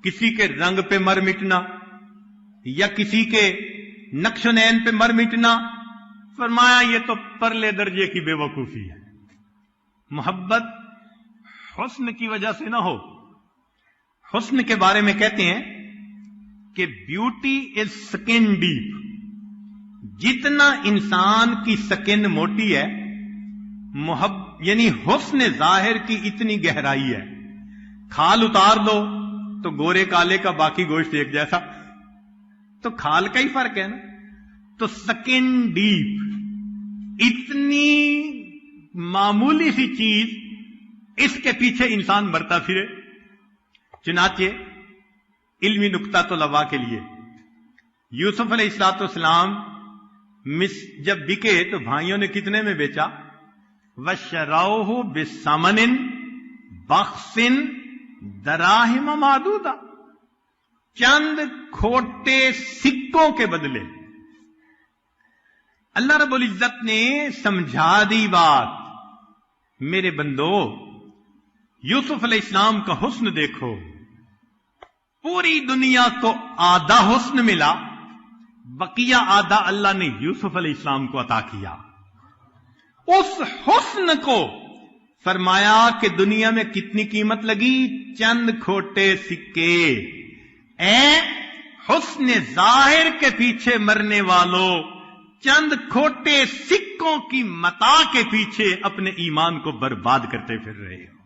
किसी के रंग पे मर मिटना या किसी के नक्श-ओ-नैन पे मर मिटना, फरमाया ये तो परले दर्जे की बेवकूफी है। मोहब्बत हुस्न की वजह से ना हो। हुस्न के बारे में कहते हैं कि ब्यूटी इज स्किन डीप। जितना इंसान की स्किन मोटी है, यानी हुस्न जाहिर की इतनी गहराई है। खाल उतार दो तो गोरे काले का बाकी गोश्त एक जैसा, तो खाल का ही फर्क है ना। तो स्किन डीप, इतनी मामूली सी चीज, इसके पीछे इंसान मरता फिरे। चुनाचे इल्मी नुक्ता तो लवा के लिए यूसुफ अलैहिस्सलाम जब बिके तो भाइयों ने कितने में बेचा? वशराउहु बिसमनिन बख्सिन दराहिम मादूदा, चंद खोटे सिक्कों के बदले। अल्लाह रब्बुल इज्जत ने समझा दी बात, मेरे बंदो यूसुफ अलैहिस्सलाम का हुस्न देखो। पूरी दुनिया को आधा हुस्न मिला, बकिया आधा अल्लाह ने यूसुफ अलैहिस्सलाम को अता किया। उस हुस्न को फरमाया कि दुनिया में कितनी कीमत लगी? चंद खोटे सिक्के। हुस्न जाहिर के पीछे मरने वालों, चंद खोटे सिक्कों की मता के पीछे अपने ईमान को बर्बाद करते फिर रहे हो।